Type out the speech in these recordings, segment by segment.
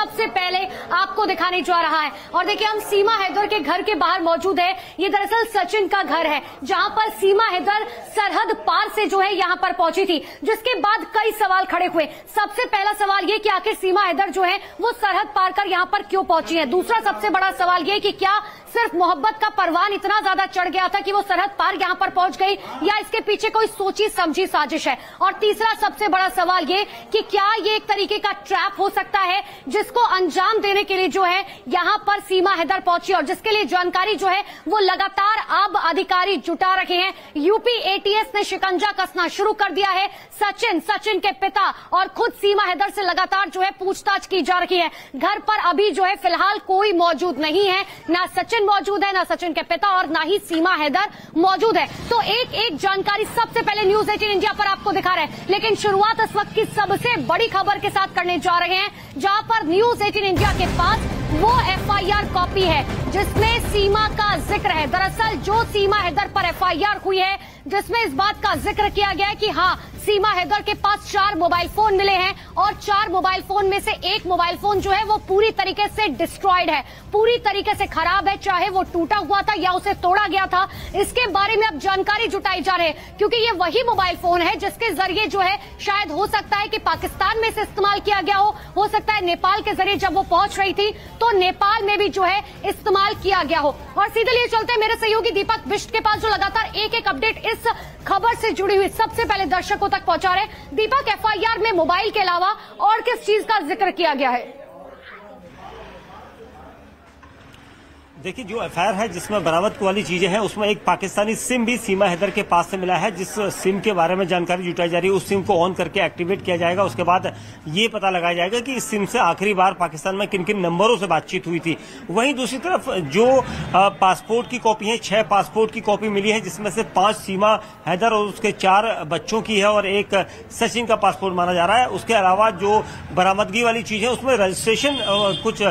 सबसे पहले आपको दिखाने जा रहा है। और देखिए, हम सीमा हैदर के घर के बाहर मौजूद है। ये दरअसल सचिन का घर है, जहां पर सीमा हैदर सरहद पार से जो है यहां पर पहुंची थी, जिसके बाद कई सवाल खड़े हुए। सबसे पहला सवाल ये कि आखिर सीमा हैदर जो है वो सरहद पार कर यहां पर क्यों पहुंची है। दूसरा सबसे बड़ा सवाल ये कि क्या सिर्फ मोहब्बत का परवान इतना ज्यादा चढ़ गया था कि वो सरहद पार यहां पर पहुंच गई, या इसके पीछे कोई सोची समझी साजिश है। और तीसरा सबसे बड़ा सवाल ये कि क्या ये एक तरीके का ट्रैप हो सकता है जिसको अंजाम देने के लिए जो है यहां पर सीमा हैदर पहुंची, और जिसके लिए जानकारी जो है वो लगातार अब अधिकारी जुटा रखे हैं। यूपी एटीएस ने शिकंजा कसना शुरू कर दिया है। सचिन के पिता और खुद सीमा हैदर से लगातार जो है पूछताछ की जा रही है। घर पर अभी जो है फिलहाल कोई मौजूद नहीं है, ना सचिन मौजूद है, ना सचिन के पिता और ना ही सीमा हैदर मौजूद है। तो एक एक जानकारी सबसे पहले न्यूज 18 इंडिया पर आपको दिखा रहे हैं, लेकिन शुरुआत इस वक्त की सबसे बड़ी खबर के साथ करने जा रहे हैं, जहां पर न्यूज 18 इंडिया के पास वो एफआईआर कॉपी है जिसमें सीमा का जिक्र है। दरअसल जो सीमा हैदर पर एफआईआर हुई है, जिसमें इस बात का जिक्र किया गया है कि हाँ, सीमा हैदर के पास 4 मोबाइल फोन मिले हैं, और 4 मोबाइल फोन में से एक मोबाइल फोन जो है वो पूरी तरीके से डिस्ट्रॉयड है, पूरी तरीके से खराब है, चाहे वो टूटा हुआ था या उसे तोड़ा गया था। इसके बारे में अब जानकारी जुटाई जा रही है, क्योंकि ये वही मोबाइल फोन है जिसके जरिए जो है शायद हो सकता है कि पाकिस्तान में से इस्तेमाल किया गया हो सकता है नेपाल के जरिए जब वो पहुंच रही थी तो नेपाल में भी जो है इस्तेमाल किया गया हो। और सीधे लिए चलते हैं मेरे सहयोगी दीपक बिष्ट के पास, जो लगातार एक एक अपडेट इस खबर से जुड़ी हुई सबसे पहले दर्शकों तक पहुंचा रहे। दीपक, एफआईआर में मोबाइल के अलावा और किस चीज का जिक्र किया गया है? देखिए, जो एफआईआर है जिसमें बरामद वाली चीजें हैं उसमें एक पाकिस्तानी सिम भी सीमा हैदर के पास से मिला है, जिस सिम के बारे में जानकारी जुटाई जा रही है। उस सिम को ऑन करके एक्टिवेट किया जाएगा। उसके बाद ये पता लगाया जाएगा कि इस सिम से आखिरी बार पाकिस्तान में किन किन नंबरों से बातचीत हुई थी। वहीं दूसरी तरफ जो पासपोर्ट की कॉपी है, 6 पासपोर्ट की कॉपी मिली है, जिसमें से 5 सीमा हैदर और उसके 4 बच्चों की है और एक सचिन का पासपोर्ट माना जा रहा है। उसके अलावा जो बरामदगी वाली चीज है उसमें रजिस्ट्रेशन, कुछ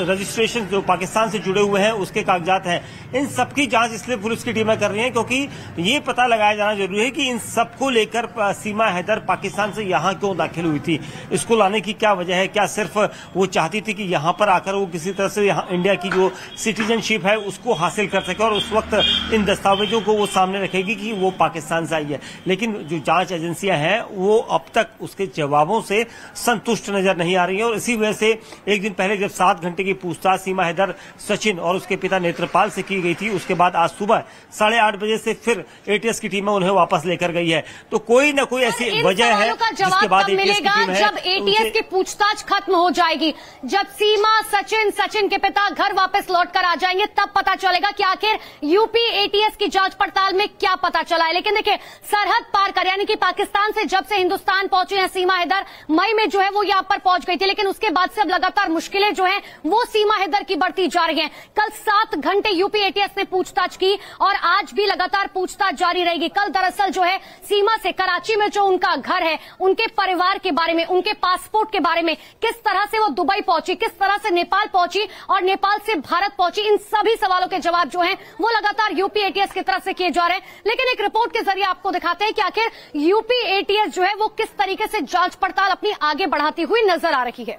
रजिस्ट्रेशन जो पाकिस्तान से जुड़े हुए हैं उसके कागजात हैं। इन सबकी जांच इसलिए पुलिस की टीमें कर रही हैं क्योंकि ये पता लगाया जाना जरूरी है कि इन सबको लेकर सीमा हैदर पाकिस्तान से यहाँ क्यों दाखिल हुई थी, इसको लाने की क्या वजह है। क्या सिर्फ वो चाहती थी कि यहाँ पर आकर वो किसी तरह से यहाँ इंडिया की जो सिटीजनशिप है उसको हासिल कर सके और उस वक्त इन दस्तावेजों को वो सामने रखेगी कि वो पाकिस्तान से आई है। लेकिन जो जांच एजेंसियां हैं वो अब तक उसके जवाबों से संतुष्ट नजर नहीं आ रही है। और इसी वजह से एक दिन पहले जब 7 घंटे की पूछताछ सीमा हैदर, सचिन और उसके पिता नेत्रपाल से की गई थी, उसके बाद आज सुबह 8:30 बजे से फिर एटीएस की टीम उन्हें वापस लेकर गई है। तो कोई न कोई ऐसी वजह है जिसके बाद एटीएस की टीम है, जब एटीएस की पूछताछ खत्म हो जाएगी, जब सीमा, सचिन के पिता घर वापस लौट कर आ जाएंगे, तब पता चलेगा कि आखिर यूपी एटीएस की जांच पड़ताल में क्या पता चला है। लेकिन देखिए, सरहद पार कर, यानी कि पाकिस्तान से जब से हिंदुस्तान पहुंची है सीमा हैदर, मई में जो है वो यहाँ पर पहुंच गई थी, लेकिन उसके बाद से अब लगातार मुश्किलें जो है वो सीमा हैदर की बढ़ती जा रही है। कल 7 घंटे यूपी एटीएस ने पूछताछ की और आज भी लगातार पूछताछ जारी रहेगी। कल दरअसल जो है सीमा से कराची में जो उनका घर है, उनके परिवार के बारे में, उनके पासपोर्ट के बारे में, किस तरह से वो दुबई पहुंची, किस तरह से नेपाल पहुंची और नेपाल से भारत पहुंची, इन सभी सवालों के जवाब जो हैं वो लगातार यूपी एटीएस की तरफ से किए जा रहे हैं। लेकिन एक रिपोर्ट के जरिए आपको दिखाते हैं कि आखिर यूपी एटीएस जो है वो किस तरीके से जांच पड़ताल अपनी आगे बढ़ाती हुई नजर आ रही है।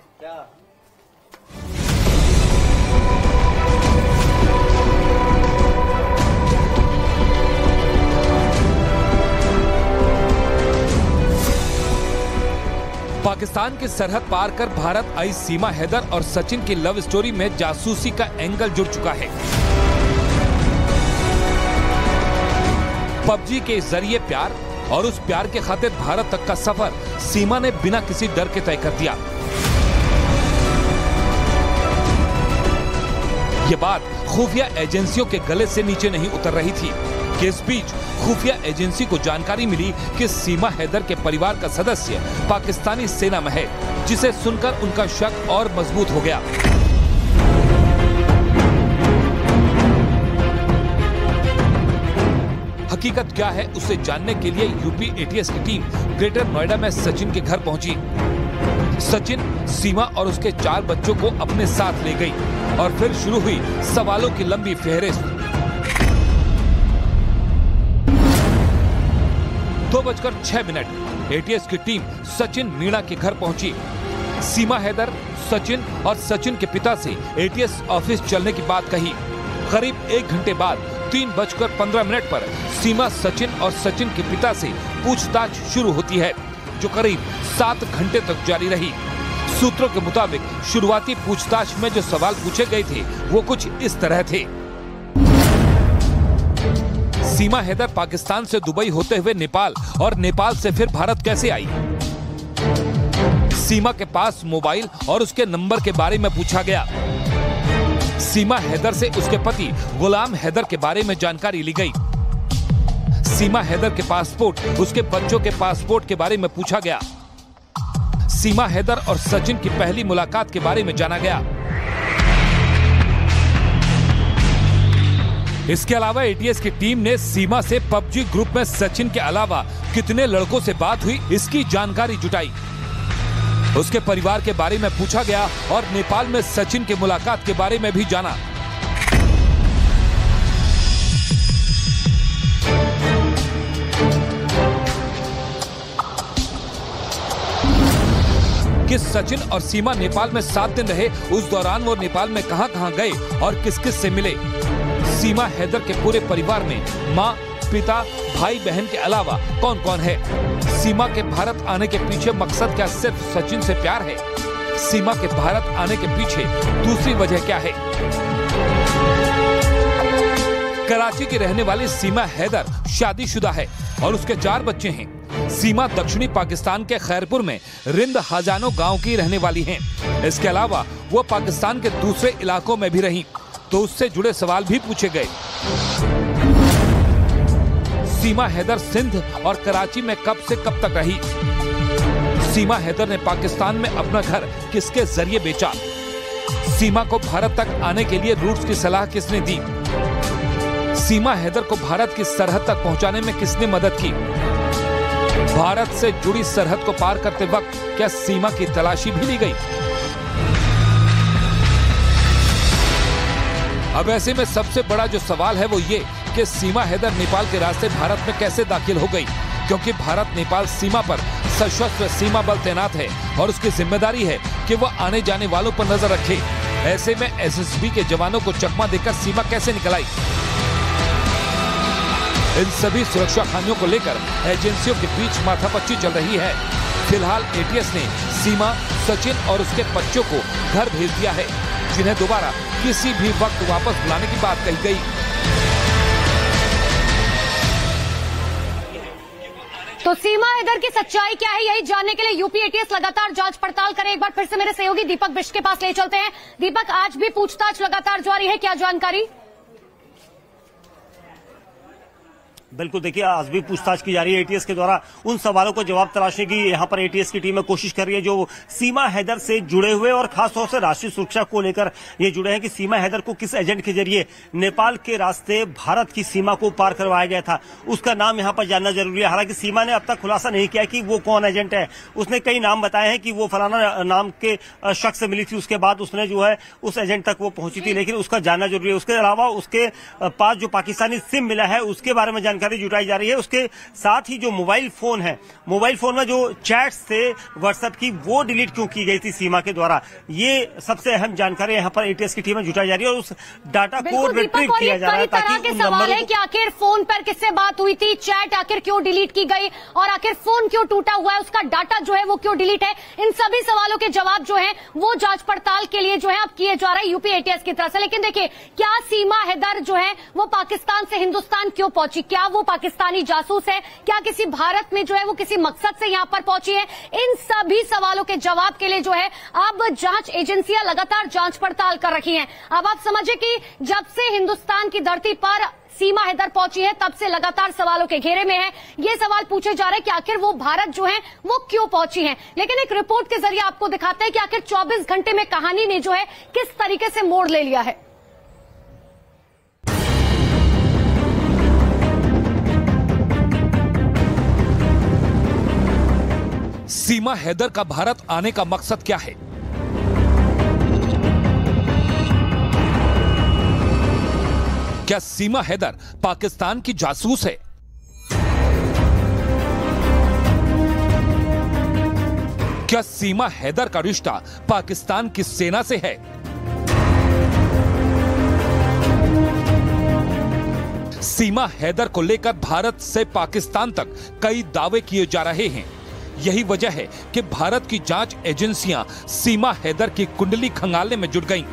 पाकिस्तान के सरहद पार कर भारत आई सीमा हैदर और सचिन की लव स्टोरी में जासूसी का एंगल जुड़ चुका है। पबजी के जरिए प्यार और उस प्यार के खातिर भारत तक का सफर सीमा ने बिना किसी डर के तय कर दिया। ये बात खुफिया एजेंसियों के गले से नीचे नहीं उतर रही थी कि इस बीच खुफिया एजेंसी को जानकारी मिली कि सीमा हैदर के परिवार का सदस्य पाकिस्तानी सेना में है, जिसे सुनकर उनका शक और मजबूत हो गया। हकीकत क्या है उसे जानने के लिए यूपी एटीएस की टीम ग्रेटर नोएडा में सचिन के घर पहुंची। सचिन, सीमा और उसके 4 बच्चों को अपने साथ ले गई और फिर शुरू हुई सवालों की लंबी फेहरिस्त। 2:06 एटीएस की टीम सचिन मीणा के घर पहुंची। सीमा हैदर, सचिन और सचिन के पिता से एटीएस ऑफिस चलने की बात कही। करीब 1 घंटे बाद 3:15 पर सीमा, सचिन और सचिन के पिता से पूछताछ शुरू होती है, जो करीब 7 घंटे तक जारी रही। सूत्रों के मुताबिक शुरुआती पूछताछ में जो सवाल पूछे गए थे वो कुछ इस तरह थे। सीमा हैदर पाकिस्तान से दुबई होते हुए नेपाल और नेपाल से फिर भारत कैसे आई? सीमा के पास मोबाइल और उसके नंबर के बारे में पूछा गया। सीमा हैदर से उसके पति गुलाम हैदर के बारे में जानकारी ली गई। सीमा हैदर के पासपोर्ट, उसके बच्चों के पासपोर्ट के बारे में पूछा गया। सीमा हैदर और सचिन की पहली मुलाकात के बारे में जाना गया। इसके अलावा एटीएस की टीम ने सीमा से पबजी ग्रुप में सचिन के अलावा कितने लड़कों से बात हुई, इसकी जानकारी जुटाई। उसके परिवार के बारे में पूछा गया और नेपाल में सचिन की मुलाकात के बारे में भी जाना। कि सचिन और सीमा नेपाल में 7 दिन रहे, उस दौरान वो नेपाल में कहां-कहां गए और किस किस से मिले। सीमा हैदर के पूरे परिवार में माँ, पिता, भाई बहन के अलावा कौन कौन है? सीमा के भारत आने के पीछे मकसद क्या सिर्फ सचिन से प्यार है? सीमा के भारत आने के पीछे दूसरी वजह क्या है? कराची की रहने वाली सीमा हैदर शादीशुदा है और उसके 4 बच्चे हैं। सीमा दक्षिणी पाकिस्तान के खैरपुर में रिंद हजानो गांव की रहने वाली हैं। इसके अलावा वो पाकिस्तान के दूसरे इलाकों में भी रही, तो उससे जुड़े सवाल भी पूछे गए। सीमा हैदर सिंध और कराची में कब से कब तक रही? सीमा हैदर ने पाकिस्तान में अपना घर किसके जरिए बेचा? सीमा को भारत तक आने के लिए रूट्स की सलाह किसने दी? सीमा हैदर को भारत की सरहद तक पहुंचाने में किसने मदद की? भारत से जुड़ी सरहद को पार करते वक्त क्या सीमा की तलाशी भी ली गई? अब ऐसे में सबसे बड़ा जो सवाल है वो ये कि सीमा हैदर नेपाल के रास्ते भारत में कैसे दाखिल हो गई, क्योंकि भारत नेपाल सीमा पर सशस्त्र सीमा बल तैनात है और उसकी जिम्मेदारी है कि वो आने जाने वालों पर नजर रखे। ऐसे में एसएसबी के जवानों को चकमा देकर सीमा कैसे निकल आई? इन सभी सुरक्षा खामियों को लेकर एजेंसियों के बीच माथापच्ची चल रही है। फिलहाल एटीएस ने सीमा, सचिन और उसके बच्चों को घर भेज दिया है, जिन्हें दोबारा किसी भी वक्त वापस बुलाने की बात कही गई। तो सीमा हैदर की सच्चाई क्या है, यही जानने के लिए यूपी एटीएस लगातार जांच पड़ताल करे। एक बार फिर से मेरे सहयोगी दीपक बिष्ट के पास ले चलते हैं। दीपक, आज भी पूछताछ लगातार जारी है, क्या जानकारी? बिल्कुल, देखिए आज भी पूछताछ की जा रही है। एटीएस के द्वारा उन सवालों को जवाब तलाशने की यहाँ पर एटीएस की टीम में कोशिश कर रही है जो सीमा हैदर से जुड़े हुए और खासतौर से राष्ट्रीय सुरक्षा को लेकर ये जुड़े हैं कि सीमा हैदर को किस एजेंट के जरिए नेपाल के रास्ते भारत की सीमा को पार करवाया गया था, उसका नाम यहाँ पर जानना जरूरी है। हालांकि सीमा ने अब तक खुलासा नहीं किया कि वो कौन एजेंट है। उसने कई नाम बताए हैं कि वो फलाना नाम के शख्स से मिली थी, उसके बाद उसने जो है उस एजेंट तक वो पहुंची थी, लेकिन उसका जानना जरूरी है। उसके अलावा उसके पास जो पाकिस्तानी सिम मिला है उसके बारे में जानकारी जुटाई जा रही है। उसके साथ ही जो मोबाइल फोन है, मोबाइल फोन में जो चैट्स थे व्हाट्सएप की, वो डिलीट क्यों की गई थी सीमा के द्वारा, ये सबसे अहम जानकारी यहाँ पर एटीएस की टीम में जुटाई जा रही है और उस डाटा को रिट्रीव किया जा रहा है ताकि सवाल है कि आखिर फोन पर किससे बात हुई थी, चैट आखिर क्यों डिलीट की गई और आखिर फोन क्यों टूटा हुआ है, उसका डाटा जो है वो क्यों डिलीट है। इन सभी सवालों के जवाब जो है वो जांच पड़ताल के लिए जो है अब किए जा रहे हैं यूपी एटीएस की तरफ से। लेकिन देखिए, क्या सीमा हैदर जो है वो पाकिस्तान से हिंदुस्तान क्यों पहुंची? क्या वो पाकिस्तानी जासूस है? क्या किसी भारत में जो है वो किसी मकसद से यहां पर पहुंची है? इन सभी सवालों के जवाब के लिए जो है अब जांच एजेंसियां लगातार जांच पड़ताल कर रही हैं। अब आप समझे कि जब से हिंदुस्तान की धरती पर सीमा हैदर पहुंची है तब से लगातार सवालों के घेरे में है। ये सवाल पूछे जा रहे हैं कि आखिर वो भारत जो है वो क्यों पहुंची है। लेकिन एक रिपोर्ट के जरिए आपको दिखाते हैं कि आखिर 24 घंटे में कहानी ने जो है किस तरीके से मोड़ ले लिया है। सीमा हैदर का भारत आने का मकसद क्या है? क्या सीमा हैदर पाकिस्तान की जासूस है? क्या सीमा हैदर का रिश्ता पाकिस्तान की सेना से है? सीमा हैदर को लेकर भारत से पाकिस्तान तक कई दावे किए जा रहे हैं। यही वजह है कि भारत की जांच एजेंसियां सीमा हैदर की कुंडली खंगालने में जुट गईं।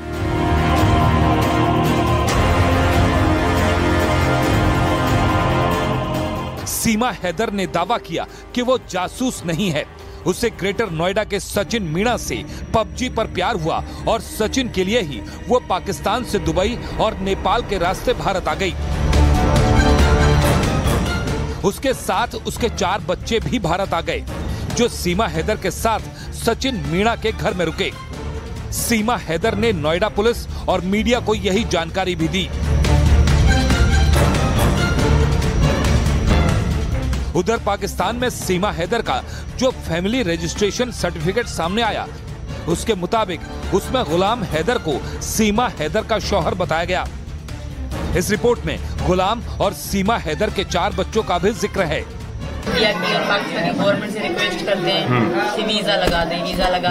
सीमा हैदर ने दावा किया कि वो जासूस नहीं है। उसे ग्रेटर नोएडा के सचिन मीणा से पबजी पर प्यार हुआ और सचिन के लिए ही वो पाकिस्तान से दुबई और नेपाल के रास्ते भारत आ गई। उसके साथ उसके 4 बच्चे भी भारत आ गए, जो सीमा हैदर के साथ सचिन मीणा के घर में रुके। सीमा हैदर ने नोएडा पुलिस और मीडिया को यही जानकारी भी दी। उधर पाकिस्तान में सीमा हैदर का जो फैमिली रजिस्ट्रेशन सर्टिफिकेट सामने आया, उसके मुताबिक उसमें गुलाम हैदर को सीमा हैदर का शौहर बताया गया। इस रिपोर्ट में गुलाम और सीमा हैदर के 4 बच्चों का भी जिक्र है। और पाकिस्तानी गवर्नमेंट से रिक्वेस्ट करते हैं कि वीजा लगा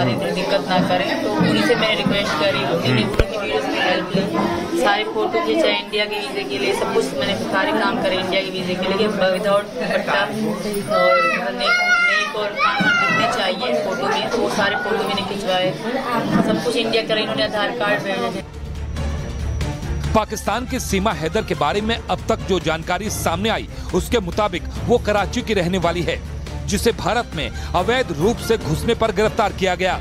दें तो दिक्कत ना करें, तो उन्हीं से मैंने रिक्वेस्ट करी। उन्होंने की वीडियोस की हेल्प ली, सारे फोटो खींचा इंडिया के वीजे के लिए, सब कुछ मैंने सारे काम करे इंडिया के वीजे के लिए विदाउट दुपट्टा और नेक और कान दिखने चाहिए फोटो में, तो वो सारे फोटो मैंने खिंचवाए, सब कुछ इंडिया करे। इन्होंने आधार कार्ड भेजे। पाकिस्तान की सीमा हैदर के बारे में अब तक जो जानकारी सामने आई, उसके मुताबिक वो कराची की रहने वाली है, जिसे भारत में अवैध रूप से घुसने पर गिरफ्तार किया गया।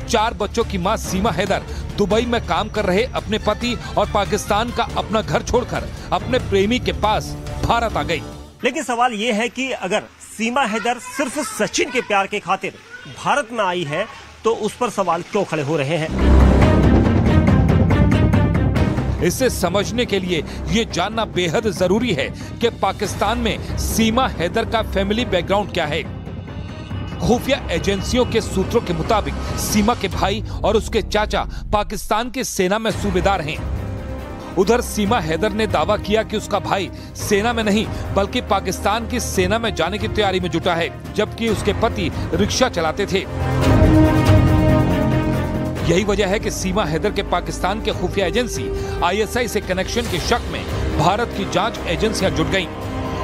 4 बच्चों की मां सीमा हैदर दुबई में काम कर रहे अपने पति और पाकिस्तान का अपना घर छोड़कर अपने प्रेमी के पास भारत आ गई। लेकिन सवाल ये है कि अगर सीमा हैदर सिर्फ सचिन के प्यार के खातिर भारत में आई है, तो उस पर सवाल क्यों खड़े हो रहे हैं? इसे समझने के लिए ये जानना बेहद जरूरी है कि पाकिस्तान में सीमा हैदर का फैमिली बैकग्राउंड क्या है। खुफिया एजेंसियों के सूत्रों के मुताबिक सीमा के भाई और उसके चाचा पाकिस्तान की सेना में सूबेदार हैं। उधर सीमा हैदर ने दावा किया कि उसका भाई सेना में नहीं बल्कि पाकिस्तान की सेना में जाने की तैयारी में जुटा है, जबकि उसके पति रिक्शा चलाते थे। यही वजह है कि सीमा हैदर के पाकिस्तान के खुफिया एजेंसी ISI से कनेक्शन के शक में भारत की जांच एजेंसियां जुट गईं।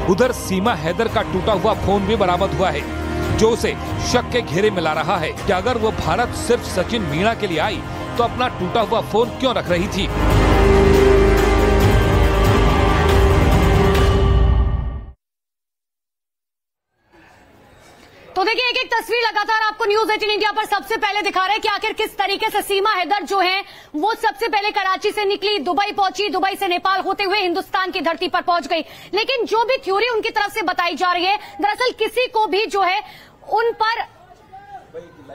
उधर सीमा हैदर का टूटा हुआ फोन भी बरामद हुआ है, जो उसे शक के घेरे में ला रहा है कि अगर वो भारत सिर्फ सचिन मीणा के लिए आई तो अपना टूटा हुआ फोन क्यों रख रही थी। तो देखिए, एक एक तस्वीर लगातार आपको न्यूज 18 इंडिया पर सबसे पहले दिखा रहे हैं कि आखिर किस तरीके से सीमा हैदर जो है वो सबसे पहले कराची से निकली, दुबई पहुंची, दुबई से नेपाल होते हुए हिंदुस्तान की धरती पर पहुंच गई। लेकिन जो भी थ्योरी उनकी तरफ से बताई जा रही है, दरअसल किसी को भी जो है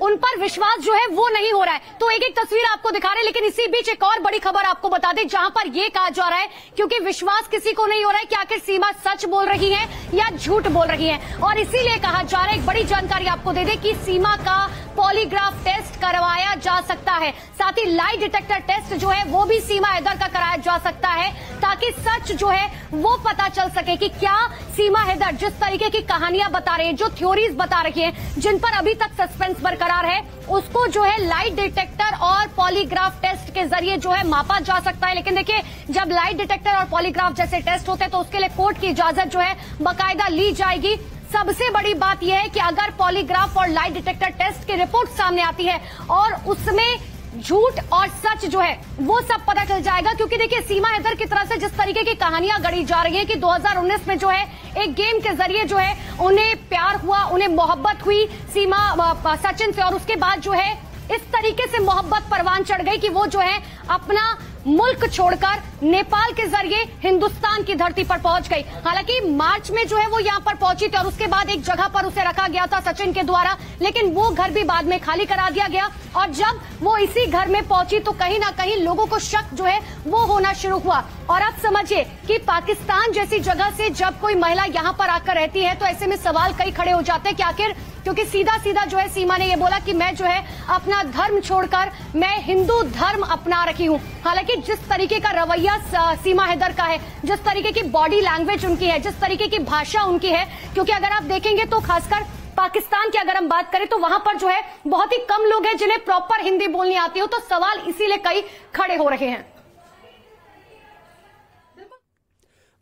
उन पर विश्वास जो है वो नहीं हो रहा है। तो एक एक तस्वीर आपको दिखा रहे हैं, लेकिन इसी बीच एक और बड़ी खबर आपको बता दें, जहां पर यह कहा जा रहा है, क्योंकि विश्वास किसी को नहीं हो रहा है कि आखिर सीमा सच बोल रही है या झूठ बोल रही है, और इसीलिए कहा जा रहा है, एक बड़ी जानकारी आपको दे दें कि सीमा का पॉलीग्राफ टेस्ट करवाया जा सकता है। साथ ही लाई डिटेक्टर टेस्ट जो है वो भी सीमा हैदर का कराया जा सकता है, ताकि सच जो है वो पता चल सके कि क्या सीमा हैदर जिस तरीके की कहानियां बता रही है, जो थ्योरीज बता रही है, जिन पर अभी तक सस्पेंस बरकरार है, उसको जो है लाई डिटेक्टर और पॉलीग्राफ टेस्ट के जरिए जो है मापा जा सकता है। लेकिन देखिए, जब लाई डिटेक्टर और पॉलीग्राफ जैसे टेस्ट होते हैं तो उसके लिए कोर्ट की इजाजत जो है बाकायदा ली जाएगी। सबसे बड़ी बात यह है कि अगर पॉलीग्राफ और लाई डिटेक्टर टेस्ट की रिपोर्ट सामने आती है और उसमें झूठ और सच जो है वो सब पता चल जाएगा, क्योंकि देखिए सीमा हैदर की तरफ से जिस तरीके की कहानियां गढ़ी जा रही है कि 2019 में जो है एक गेम के जरिए जो है उन्हें प्यार हुआ, उन्हें मोहब्बत हुई सीमा सचिन से, और उसके बाद जो है इस तरीके से मोहब्बत परवान चढ़ गई कि वो जो है अपना मुल्क छोड़कर नेपाल के जरिए हिंदुस्तान की धरती पर पहुंच गई। हालांकि मार्च में जो है वो यहां पर पहुंची थी और उसके बाद एक जगह पर उसे रखा गया था सचिन के द्वारा, लेकिन वो घर भी बाद में खाली करा दिया गया, और जब वो इसी घर में पहुंची तो कहीं ना कहीं लोगों को शक जो है वो होना शुरू हुआ। और अब समझिए कि पाकिस्तान जैसी जगह से जब कोई महिला यहां पर आकर रहती है तो ऐसे में सवाल कई खड़े हो जाते हैं कि आखिर, क्योंकि सीधा सीधा जो है सीमा ने ये बोला कि मैं जो है अपना धर्म छोड़कर मैं हिंदू धर्म अपना रखी हूं। हालांकि जिस तरीके का रवैया सीमा हैदर का है, जिस तरीके की बॉडी लैंग्वेज उनकी है, जिस तरीके की भाषा उनकी है, क्योंकि अगर आप देखेंगे तो खासकर पाकिस्तान की अगर हम बात करें तो वहां पर जो है बहुत ही कम लोग हैं जिन्हें प्रॉपर हिंदी बोलनी आती हो, तो सवाल इसीलिए कई खड़े हो रहे हैं।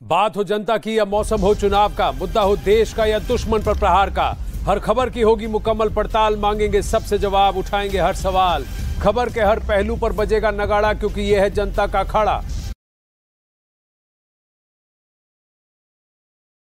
बात हो जनता की या मौसम हो चुनाव का, मुद्दा हो देश का या दुश्मन पर प्रहार का, हर खबर की होगी मुकम्मल पड़ताल, मांगेंगे सबसे जवाब, उठाएंगे हर सवाल। खबर के हर पहलू पर बजेगा नगाड़ा, क्योंकि यह है जनता का अखाड़ा।